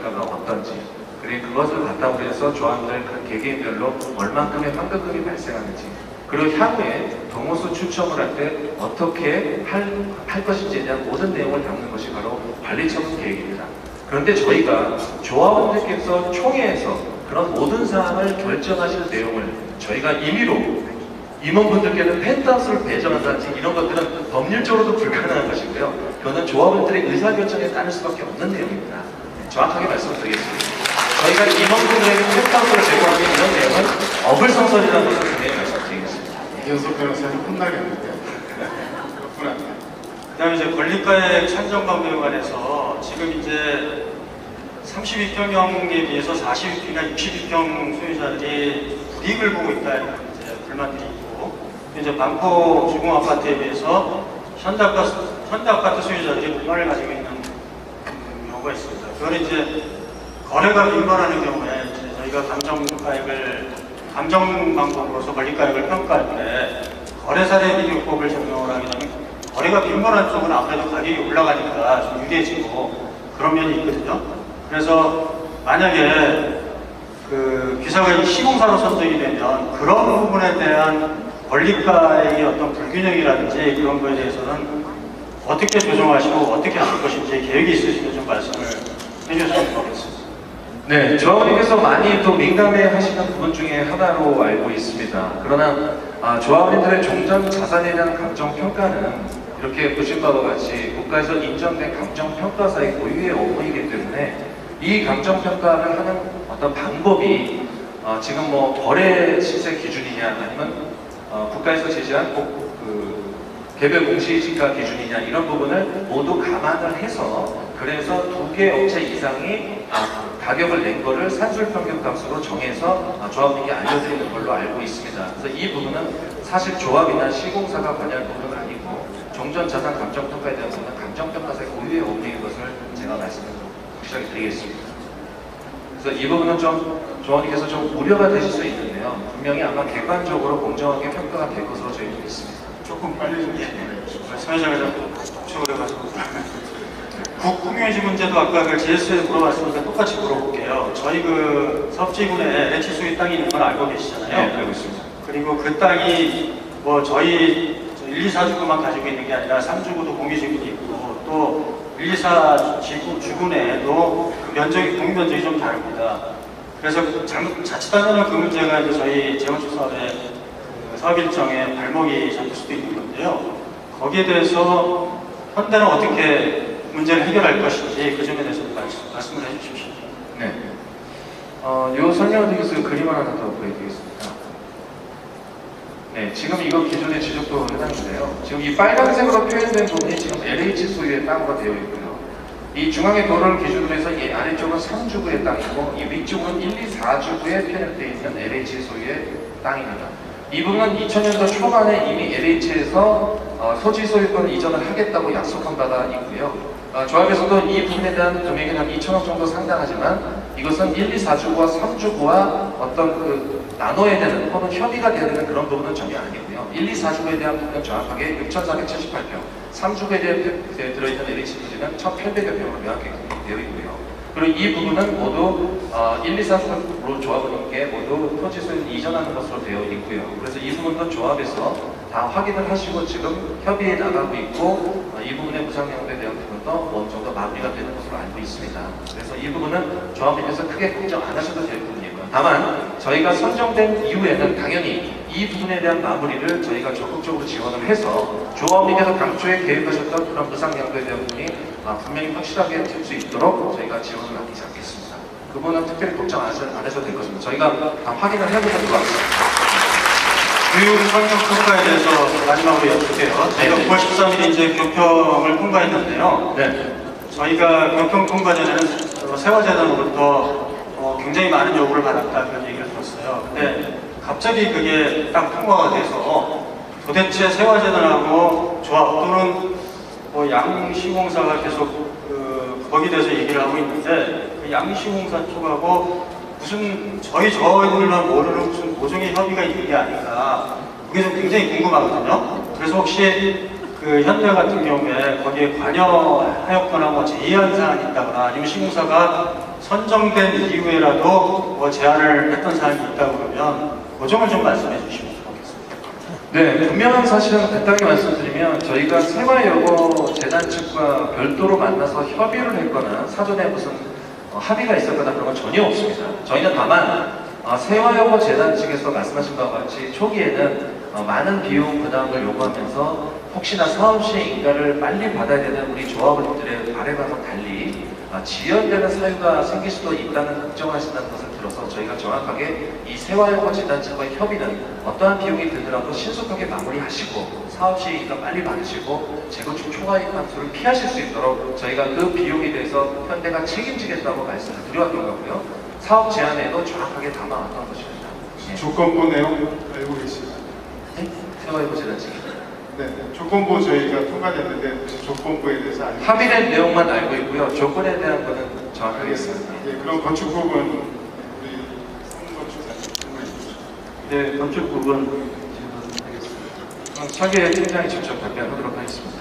결과가 어떤지, 그리고 그것을 바탕으로 해서 조합들 각 개개인별로 얼만큼의 환급금이 발생하는지, 그리고 향후에 동호수 추첨을 할 때 어떻게 할 것인지에 대한 모든 내용을 담는 것이 바로 관리처분 계획입니다. 그런데 저희가 조합원들께서 총회에서 그런 모든 사항을 결정하실 내용을 저희가 임의로 임원분들께는 펜트하우스를 배정한다든지 이런 것들은 법률적으로도 불가능한 것이고요. 그거는 조합원들의 의사결정에 따를 수밖에 없는 내용입니다. 정확하게 말씀드리겠습니다. 저희가 임원분들에게 펜트하우스를 제공하는 이런 내용은 어불성설이라는 것을 분명히 말씀드리겠습니다. 이현석 변호사님 혼나겠는데요. 그렇구나. 그 다음에 이제 권리가액 산정 방법에 관해서 지금 이제 32평형에 비해서 40평이나 60평 소유자들이 불이익을 보고 있다는 이제 불만들이 있고, 이제 반포 주공 아파트에 비해서 현대아파트 소유자들이 불만을 가지고 있는 경우가 있습니다. 그거는 이제 거래가 빈번하는 경우에 이제 저희가 감정 방법으로서 권리가액을 평가할 때 거래사례 비교법을 적용을 하게 되면 거래가 빈번한 쪽은 아무래도 가격이 올라가니까 좀 유리해지고 그런 면이 있거든요. 그래서 만약에 그 기사가 시공사로 선정이 되면 그런 부분에 대한 권리가의 어떤 불균형이라든지 그런 거에 대해서는 어떻게 조정하시고 어떻게 하실 것인지 계획이 있으시면 좀 말씀을 해주셨으면 좋겠습니다. 네, 조합원님께서 많이 또 민감해 하시는 부분 중에 하나로 알고 있습니다. 그러나 조합원님들의 종전 자산에 대한 감정평가는 이렇게 보신 바와 같이 국가에서 인정된 감정평가사의 고유의 업무이기 때문에 이 감정평가를 하는 어떤 방법이 지금 뭐 거래 시세 기준이냐 아니면 국가에서 제시한 개별 공시지가 기준이냐 이런 부분을 모두 감안을 해서 그래서 2개 업체 이상이 가격을 낸 거를 산술평균값으로 정해서 조합원에게 알려드리는 걸로 알고 있습니다. 그래서 이 부분은 사실 조합이나 시공사가 관여할 부분은 아니고 종전자산 감정평가에 대한 부분은 감정평가사의 고유의 업무인 것을 제가 말씀을 확실하게 드리겠습니다. 그래서 이 부분은 좀 조합원님께서 좀 우려가 되실 수 있는데요. 분명히 아마 객관적으로 공정하게 평가가 될 것으로 저희는 믿습니다. 조금 빨리 좀 말씀하자면 좀 독촉을 해가지고 국공유지 문제도 아까 그 GS에 물어봤으니까 똑같이 물어볼게요. 저희 그 섭지군에 LH 소유 땅이 있는 건 알고 계시잖아요. 네, 알고 있습니다. 그리고 그 땅이 뭐 저희 1, 2, 4주구만 가지고 있는 게 아니라 3주구도 공유지구도 있고 또 1, 2, 4 주군에도 면적이 공유 면적이 좀 다릅니다. 그래서 자칫하면 그 문제가 이제 저희 재건축 사업의 사업 일정에 발목이 잡힐 수도 있는 건데요. 거기에 대해서 현대는 어떻게 문제를 해결할 것인지 그 점에 대해서 말씀을 해주십시오. 네. 요 설명을 드리기 위해서 그림을 하나 더 보여드리겠습니다. 네, 지금 이거 기존의 지적도 해놨는데요. 지금 이 빨간색으로 표현된 부분이 지금 LH 소유의 땅으로 되어 있고요. 이 중앙의 도로를 기준으로 해서 이 아래쪽은 3주구의 땅이고 이 위쪽은 1, 2, 4주구에 편입되어 있는 LH 소유의 땅입니다. 이 부분은 2000년도 초반에 이미 LH에서 소지 소유권 이전을 하겠다고 약속한 바가 있고요. 조합에서도 이 부분에 대한 금액은 한 2천억 정도 상당하지만 이것은 1, 2, 4주구와 3주구와 어떤 나눠야 되는 혹은 협의가 되야 되는 그런 부분은 전혀 아니고요. 1, 2, 4주구에 대한 부분은 정확하게 6,478평, 3주구에 대해 들어있는 LH 토지는 1,800여 평으로 명확하게 되어 있고요. 그리고 이 부분은 모두 1, 2, 4주로 조합원님께 모두 토지 소유를 이전하는 것으로 되어 있고요. 그래서 이 부분도 조합에서 다 확인을 하시고 지금 협의에 나가고 있고 이 부분의 무상양도에 대한 부분도 어느 정도 마무리가 되는 것으로 알고 있습니다. 그래서 이 부분은 조합에서 크게 걱정 안 하셔도 될 부분이고요. 다만 저희가 선정된 이후에는 당연히 이 부분에 대한 마무리를 저희가 적극적으로 지원을 해서 조합님께서 당초에 계획하셨던 그런 무상양도에 대한 부분이 분명히 확실하게 될 수 있도록 저희가 지원을 맡기지 않겠습니다. 그 부분은 특별히 걱정 안 하셔도 될 것입니다. 저희가 다 확인을 해보도록 하겠습니다. 교육 환경 평가에 대해서 마지막으로 여쭐게요. 저희가 9월 13일에 이제 교평을 통과했는데요. 네. 저희가 교평 통과 전에는 세화재단으로부터 굉장히 많은 요구를 받았다 그런 얘기를 들었어요. 근데 갑자기 그게 딱 통과가 돼서 도대체 세화재단하고 조합 또는 양시공사가 계속 거기에 대해서 얘기를 하고 있는데 그 양시공사 쪽하고 무슨 저희들만 모르는 무슨 모종의 협의가 있는 게 아닌가 그게 좀 굉장히 궁금하거든요. 그래서 혹시 그 현대 같은 경우에 거기에 관여하였거나 뭐 제의한 사항이 있다거나 아니면 시공사가 선정된 이후에라도 뭐 제안을 했던 사람이 있다고 그러면 그 점을 좀 말씀해 주시면 좋겠습니다. 네, 분명한 사실은 간단하게 말씀드리면 저희가 세화여고 재단 측과 별도로 만나서 협의를 했거나 사전에 무슨 합의가 있었거나 그런 건 전혀 없습니다. 저희는 다만 세화여고 재단 측에서 말씀하신 바와 같이 초기에는 많은 비용 부담을 요구하면서 혹시나 사업 시행 인가를 빨리 받아야 되는 우리 조합원들의 바람과는 달리 지연되는 사유가 생길 수도 있다는 걱정하신다는 것을 들어서 저희가 정확하게 이 세화여고 재단 측과의 협의는 어떠한 비용이 들더라도 신속하게 마무리하시고 사업 시행 인가 빨리 받으시고 재건축 초과이익 환수를 피하실 수 있도록 저희가 그 비용에 대해서 현대가 책임지겠다고 말씀을 드려왔던 거고요. 사업 제안에도 정확하게 담아왔던 것입니다. 네. 조건부 내용 알고 계시나요? 네? 세화여고 재단 측이 네, 조건부 저희가 통과됐는데 혹시 조건부에 대해서 알고 합의된 내용만 알고 있고요. 조건에 대한 거는 정확하게 있습니다. 예, 그럼 건축 부분 우리 성건축사님 질문해 주시죠. 네, 건축 부분 질문하겠습니다. 차계 팀장이 직접 답변하도록 하겠습니다.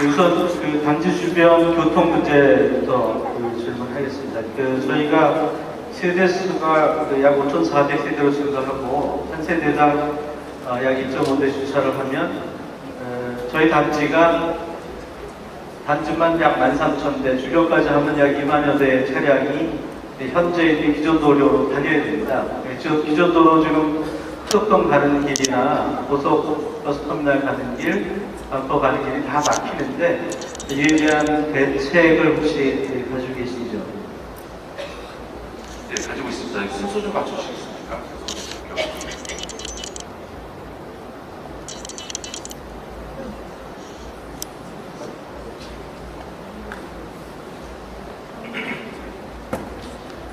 우선 그 단지 주변 교통 문제부터 질문하겠습니다. 저희가 세대 수가 약 5,400세대로 증가하고 한 세대당 약 2.5대 주차를 하면 저희 단지가 단지만 약 13,000대, 주변까지 하면 약 2만여 대의 차량이 현재 기존 도로로 다녀야 됩니다. 기존 도로 지금 수도권 가는 길이나 고속 버스터미널 가는 길, 또 가는 길이 다 막히는데 이에 대한 대책을 혹시 가지고 계시죠? 네, 가지고 있습니다. 순서 좀 맞춰주시겠습니까?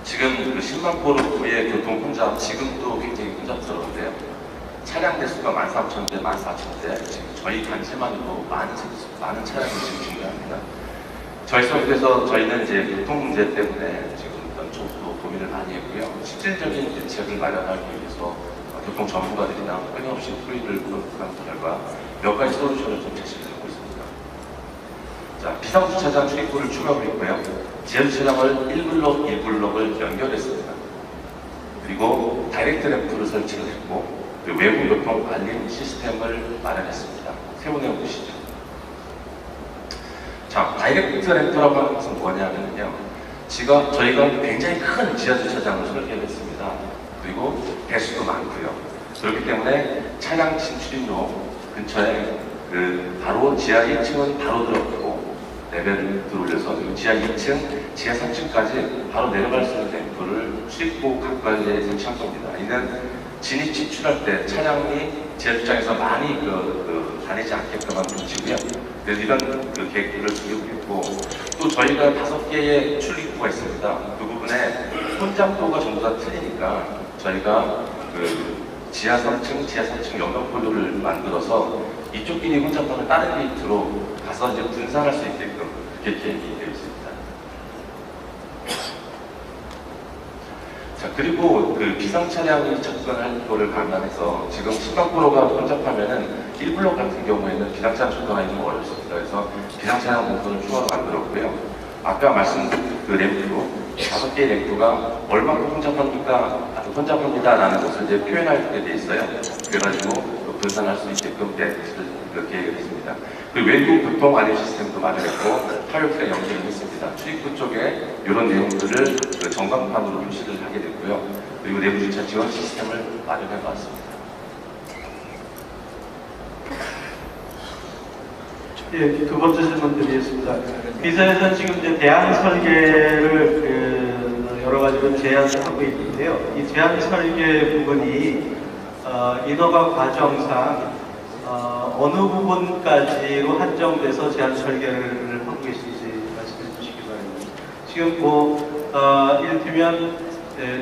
지금 그 10만 포로의 교통 혼잡, 지금도 굉장히 혼잡스러운데요. 차량 대수가 13,000대, 14,000대, 지금 저희 단지만으로 많은 차량이 지금 중요합니다. 저희 서울에서 저희는 이제 교통 문제 때문에 지금 연초부터 고민을 많이 했고요. 실질적인 대책을 마련하기 위해서 교통 전문가들이랑 끊임없이 토의를 한 결과 몇 가지 솔루션을 좀 제시를 하고 있습니다. 자, 비상주차장 출입구를 추가하고 있고요. 지하주차장을 1블록, 1블록을 연결했습니다. 그리고 다이렉트 램프를 설치를 했고 외부 교통 알림 시스템을 마련했습니다. 세분해 보시죠. 자, 다이렉트 램프라고 하는 것은 뭐냐면요. 저희가 굉장히 큰 지하주차장을 설계를 했습니다. 그리고 배수도 많고요. 그렇기 때문에 차량 진출입로 근처에 바로 지하 1층은 바로 들어가고 레벨을 올려서 지하 2층, 지하 3층까지 바로 내려갈 수 있는 램프를 출입구 각각에 설치한 겁니다. 이는 진입 진출할 때 차량이 지하주차장에서 많이 다니지 않게끔 하는 조치고요. 그래서 이런 계획들을 준비하고 있고, 또 저희가 5개의 출입구가 있습니다. 그 부분에 혼잡도가 전부 다 틀리니까 저희가 지하 3층, 지하 3층 연결고도를 만들어서 이쪽끼리 혼잡하면 다른 게이트로 가서 이제 분산할 수 있게끔 그렇게 계획이 되어 있습니다. 자, 그리고 비상 차량이 접근할 거를 감안해서 지금 신강포로가 혼잡하면은 1블록 같은 경우에는 비상 차량 접근하기 좀 어렵습니다. 그래서 비상 차량 공간을 추가로 만들었고요. 아까 말씀드린 램프 5개의 램프가 얼마큼 혼잡합니다라는 것을 이제 표현할 수 있게 돼 있어요. 그래가지고 분산할 수 있게끔 계획을 했습니다. 그리고 외부 교통 안내 시스템도 마련했고 타협과 연결을 했습니다. 출입구 쪽에 이런 내용들을 전광판으로 표시를 하게 됐고요. 그리고 내부 주차 지원 시스템을 마련해 보았습니다. 예, 두 번째 질문 드리겠습니다. 비서에서는 지금 이제 대안 설계를 여러 가지로 제안을 하고 있는데요. 이 제안 설계 부분이 인허가 과정상 어느 부분까지로 한정돼서 제안 설계를 하고 계신지 말씀해 주시기 바랍니다. 지금 이를테면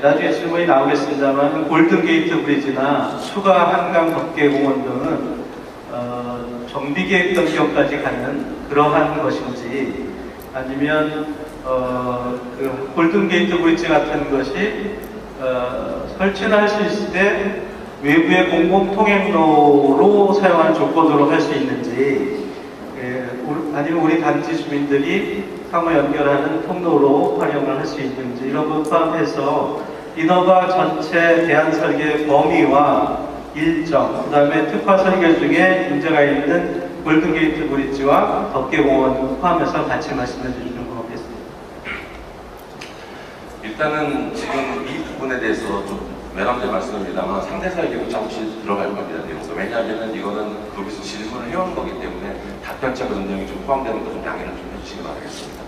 나중에 질문이 나오겠습니다만 골든게이트 브리지나 추가 한강 덮개공원 등은 정비계획 변경까지 가는 그러한 것인지 아니면 골든게이트 브리지 같은 것이 설치를 할 수 있을 때 외부의 공공 통행로로 사용하는 조건으로 할 수 있는지, 아니면 우리 단지 주민들이 상호 연결하는 통로로 활용을 할 수 있는지 이런 것 포함해서 인허가 전체 대안 설계 범위와 일정, 그 다음에 특화 설계 중에 문제가 있는 골든게이트 브릿지와 덕계공원 포함해서 같이 말씀해 주시면 고맙겠습니다. 일단은 지금 이 부분에 대해서 좀 매너대 말씀입니다만 상대 설계도 잠시 들어갈 겁니다. 그래서 왜냐하면 이거는 거기서 질문을 해온 거기 때문에 답변자 그런 내용이 좀 포함되는 거 좀 양해를 좀 해주시기 바라겠습니다.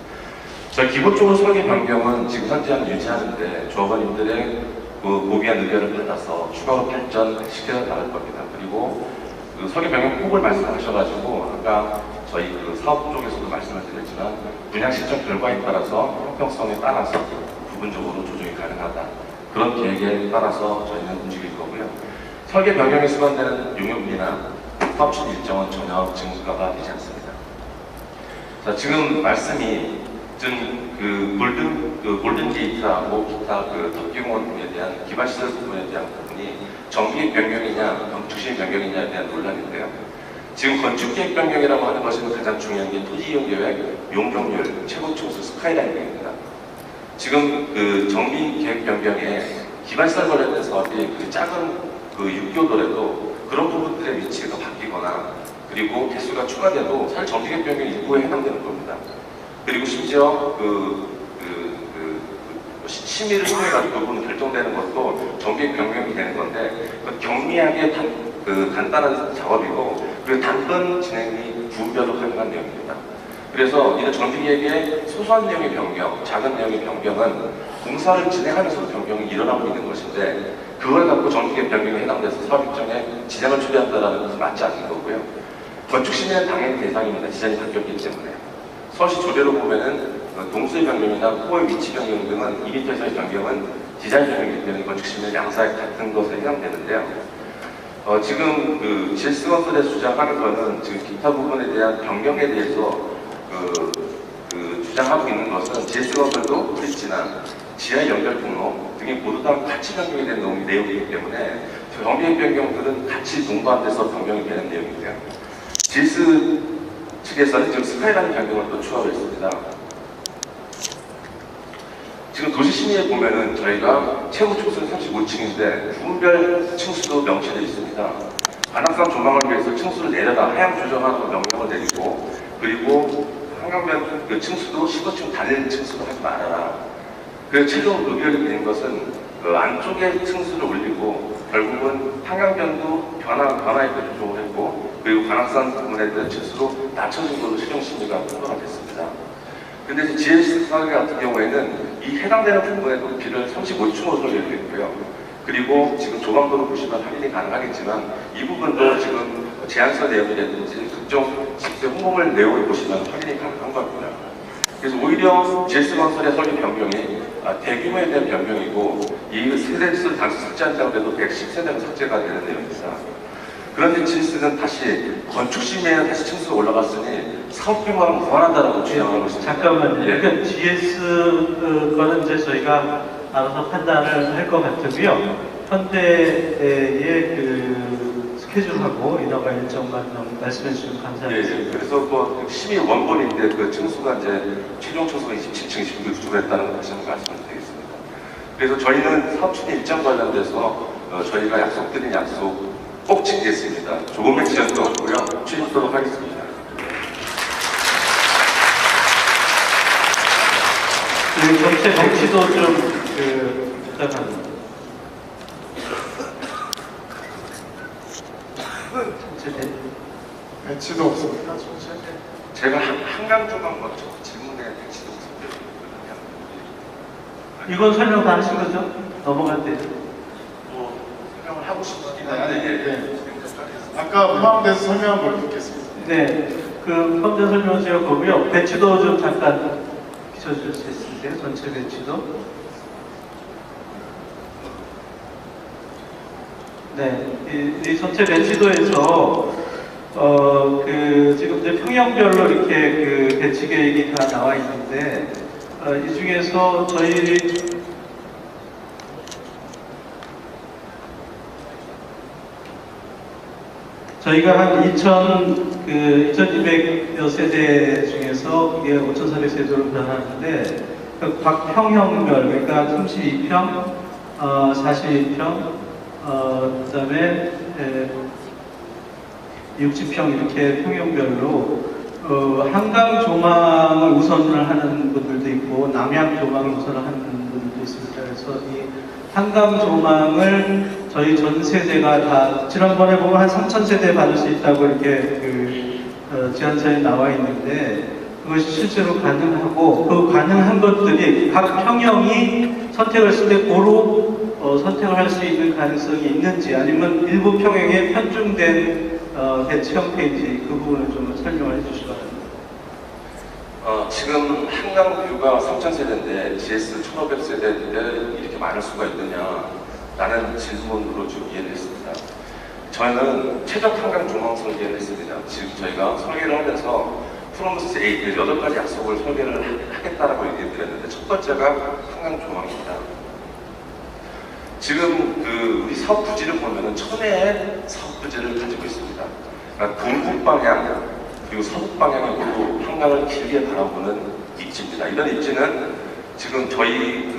저희 기본적으로 설계 변경은 지금 현재는 유지하는데 조합원님들의 그 고귀한 의견을 받아서 추가로 발전시켜 나갈 겁니다. 그리고 그 설계 변경 폭을 말씀하셔가지고 아까 저희 그 사업 쪽에서도 말씀을 드렸지만 분양 실적 결과에 따라서 형평성에 따라서 부분적으로 조정이 가능하다. 그런 계획에 따라서 저희는 움직일 거고요. 설계 변경에 수반되는 용역비나 사업실 일정은 전혀 증가가 되지 않습니다. 자, 지금 말씀이 골든 게이트하고 기타 그 덕계공원 부분에 대한 기반시설 부분에 대한 부분이 정기획 변경이냐, 건축시행 변경이냐에 대한 논란인데요. 지금 건축계획 변경이라고 하는 것은 가장 중요한 게 토지이용계획, 용적률, 최고층수 스카이라인입니다. 지금 그 정비계획 변경에 기반시설 관련된 사업이 그 작은 그 6교도라도 그런 부분들의 위치가 바뀌거나 그리고 개수가 추가돼도 사실 정비계획 변경 일부에 해당되는 겁니다. 그리고 심지어 심의를 통해가지고 그 부분 결정되는 것도 정비계획 변경이 되는 건데 경미하게 간단한 작업이고 그 단번 진행이 부분별로 가능한 내용입니다. 그래서 이런 정비계획의 소소한 내용의 변경, 작은 내용의 변경은 공사를 진행하면서도 변경이 일어나고 있는 것인데 그걸 갖고 정비계획 변경에 해당돼서 사업 일정에 지장을 초래한다는 것은 맞지 않는 거고요. 건축심의는 당연히 대상입니다. 지장이 바뀌었기 때문에. 서울시 조례로 보면은 동수의 변경이나 호의 위치 변경 등은 2m에서의 변경은 디자인 변경이기 때문에 건축심의 양사에 같은 것에 해당되는데요. 지금 그 GS건설에서 주장하는 것은 지금 기타 부분에 대한 변경에 대해서 주장하고 있는 것은 GS건설도 브릿지나 지하 연결 통로 등이 모두 다 같이 변경이 된 내용이기 때문에 정비계획 변경들은 같이 동반돼서 변경이 되는 내용인데요. GS 측에서는 지금 스카이라인 변경을 또 추가로 했습니다. 지금 도시심의에 보면은 저희가 최고 층수는 35층인데 부분별 층수도 명시되어 있습니다. 관악산 조망을 위해서 층수를 내려라 하향 조정하라고 명령을 내리고 그리고 한강변 그 층수도 15층 단일 층수로 하지 말아라. 그래서 최종 의결이 된 것은 그 안쪽에 층수를 올리고 결국은 한강변도 변화에 조정을 했고 그리고 관악산 부분에 대한 층수로 낮춰진 걸로 최종 심의가 통과가 됐습니다. 근데 GS 설계 같은 경우에는 이 해당되는 부분의 높이를 35층으로 설계를 했고요. 그리고 지금 조망도로 보시면 확인이 가능하겠지만 이 부분도 지금 제안서 내용이라든지 특정 집세 홍보물 내용을 보시면 확인이 가능한 겁니다. 그래서 오히려 GS건설의 설계 변경이 대규모에 대한 변경이고 이 세대수를 단수 삭제한다고 해도 110세대가 삭제가 되는 내용입니다. 그런데 GS는 다시 건축심의에 다시 층수가 올라갔으니 사업 규모랑 무관하다고 주장하고 있습니다. 잠깐만요. 예. 그러니까 GS 거는 이제 저희가 알아서 판단을 할 것 같고요. 현대의 그 스케줄하고 인허가 일정만 좀 말씀해 주시면 감사하겠습니다. 예, 그래서 뭐 심의 원본인데 그 층수가 이제 최종 층수가 27층, 29층 했다는 걸 다시 한번 말씀드리겠습니다. 그래서 저희는 사업 추진 일정 관련돼서 저희가 약속드린 약속 꼭 지키겠습니다. 조금의 지연도 없고요. 취임하도록 하겠습니다. 그 전체 배치도 좀 부탁합니다. 전체 배치도 없습니까? 제가 한강 조망 먼저 질문에 배치도 없습니다. 이건 설명 다 하신 거죠? 넘어갈 때. 뭐 설명을 하고 싶긴 아니, 한데 아까 포함돼서 설명한 걸 듣겠습니다. 네, 그 현재 설명하실 거고요. 배치도 좀 잠깐 비춰줄 수 있으세요? 전체 배치도. 네, 이 전체 배치도에서 지금 이제 평형별로 이렇게 그 배치 계획이 다 나와 있는데 이 중에서 저희 저희가 한 2200여 세대 중에서 이게 5400세대로 변하는데, 각 평형별, 그러니까 32평, 42평, 그다음에 60평 이렇게 평형별로 한강 조망을 우선을 하는 분들도 있고 남양 조망을 우선을 하는 분들도 있습니다. 그래서 이 한강 조망을 저희 전 세대가 다 지난번에 보면 한 3,000세대 받을 수 있다고 이렇게 제안서에 나와 있는데 그것이 실제로 가능하고 그 가능한 것들이 각 평형이 선택을 했을 때 고루 선택을 할 수 있는 가능성이 있는지 아니면 일부 평형에 편중된 배치 형태인지 그 부분을 좀 설명을 해주시기 바랍니다. 지금 한강 뷰가 3,000세대인데 GS 1,500세대인데 이렇게 많을 수가 있느냐 라는 질문으로 좀 이해를 했습니다. 저희는 최적 한강 조망 설계를 했습니다. 지금 저희가 설계를 하면서 프로미스 8, 8가지 약속을 설계를 하겠다라고 얘기해 드렸는데 첫 번째가 한강 조망입니다. 지금 우리 사업 부지를 보면은 천혜의 사업 부지를 가지고 있습니다. 그러니까 동북 방향 그리고 서북 방향의 모두 한강을 길게 바라보는 입지입니다. 이런 입지는 지금 저희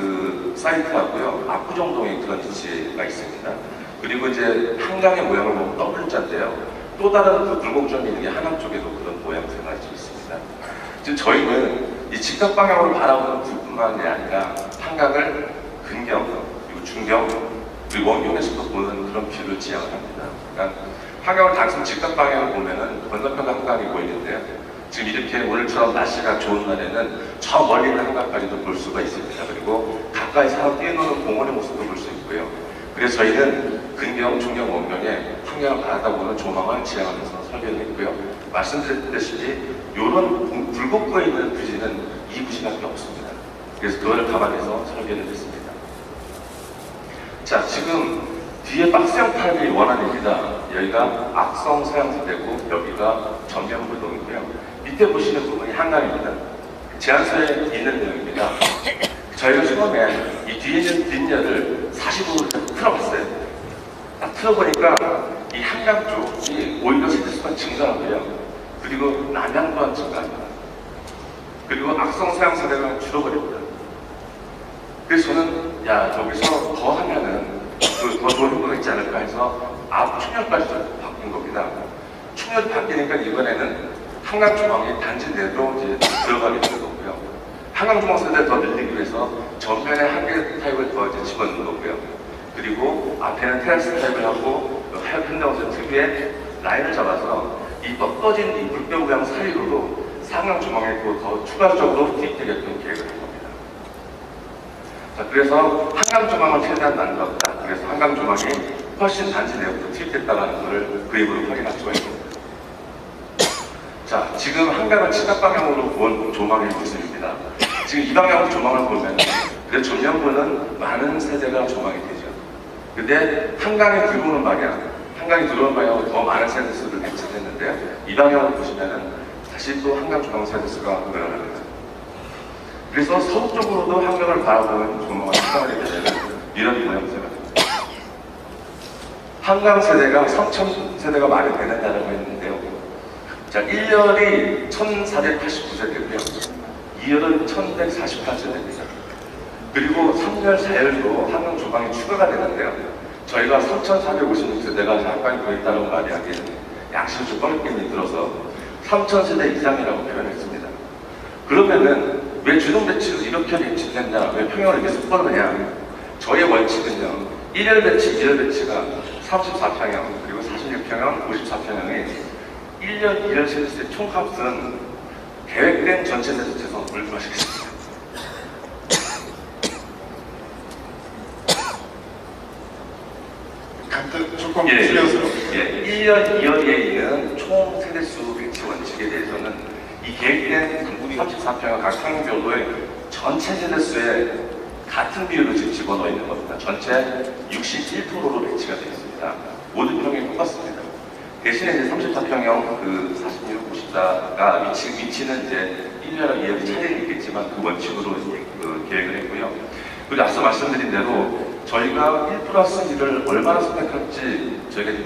사이트하고요 압구정동에 그런 입지가 있습니다. 그리고 이제 한강의 모양을 보면 W자인데요. 또 다른 굴곡점이 있는 게 하남 쪽에도 그런 모양새가 가지고 있습니다. 지금 저희는 이 직각 방향으로 바라보는 뷰뿐만이 아니라 한강을 근경 그리고 중경 그리고 원경에서도 보는 그런 뷰를 지향을 합니다. 그러니까 한강을 단순 직각 방향으로 보면은 건너편 한강이 보이는데요. 지금 이렇게 오늘처럼 날씨가 좋은 날에는 저 멀리 있는 한강까지도 볼 수가 있습니다. 그리고 가까이 사람 뛰어노는 공원의 모습도 볼 수 있고요. 그래서 저희는 근경, 중경, 원경에 한강을 바라다보는 조망을 지향하면서 설계를 했고요. 말씀드렸다시피 이런 굴곡구에 있는 부지는 이 부지밖에 없습니다. 그래서 그걸 감안해서 설계를 했습니다. 자, 지금 뒤에 박스형 타입이 원안입니다. 여기가 악성 서양세대고 여기가 전면부동이고요. 밑에 보시는 부분이 한강입니다. 제안서에 있는 내용입니다. 저희가 처음에 이 뒤에 있는 뒷열을 40으로 틀어봤어요. 딱 틀어보니까 이 한강 쪽이 오히려 세대수가 증가하고요. 그리고 남양 또한 증가합니다. 그리고 악성 서양세대가 줄어버립니다. 그래서 저는 여기서 더 하면은 더 좋은 효과가 있지 않을까 해서 앞 충혈까지 좀 바꾼 겁니다. 충혈이 바뀌니까 이번에는 한강 조망이 단지 내로 이제 들어가게 되는 거고요. 한강 조망 세대를 더 늘리기 위해서 전면에 한 개 타입을 더 이제 집어넣는 거고요. 그리고 앞에는 테라스 타입을 하고 한강호수 특유의 라인을 잡아서 이 뻗어진 이 물병 모양 사이로도 한강 조망에 더 추가적으로 투입되게끔 계획을 한 겁니다. 자, 그래서 한강 조망을 최대한 만들었다. 그래서 한강 조망이 훨씬 단지 내부터 투입됐다는 것을 그림으로 확인할 수가 있습니다. 자, 지금 한강을 시각 방향으로 본 조망의 모습입니다. 지금 이 방향으로 조망을 보면 그래 전면부는 많은 세대가 조망이 되죠. 근데 한강에 들어오는 방향, 한강이 들어오는 방향으로 더 많은 세대 수를 배치했는데요. 이 방향으로 보시면은 다시 또 한강 조망 세대 수가 늘어납니다. 그래서 서북 쪽으로도 한강을 바라보는 조망을 시작하게 되면 이런 모양새가 됩니다. 한강 세대가 3,000세대가 많이 되는다라고 했는데요. 자, 1열이 1,489세대고요. 2열은 1,148세대입니다. 그리고 3열, 4열도 한강 조망이 추가가 되는데요. 저희가 3,456세대가 한강이 보인다는 말이 하기에는 양심이 좀 뻔뻔히 들어서 3,000세대 이상이라고 표현했습니다. 그러면은 왜 주동 배치로 이렇게 배치됐냐, 왜 평형을 이렇게 섞었느냐? 저의 원칙은요, 1열 배치, 2열 배치가 34평형, 그리고 46평형, 54평형의 1년 2열 세대수의 총값은 계획된 전체 세대수에서 물어보시겠습니다. 간단 조금 줄여서 1년 2열에 있는 총 세대수 배치 원칙에 대해서는 이 계획된 34평형 각 평형별로의 전체 세대수에 같은 비율로 지금 집어넣어 있는 겁니다. 전체 61%로 배치가 되어 있습니다. 모든 평형이 똑같습니다. 대신에 이제 34평형 46, 54가 위치는 이제 1년 2열이 차이는 있겠지만 그 원칙으로 계획을 했고요. 그리고 앞서 말씀드린 대로 저희가 1+1을 얼마나 선택할지 저희가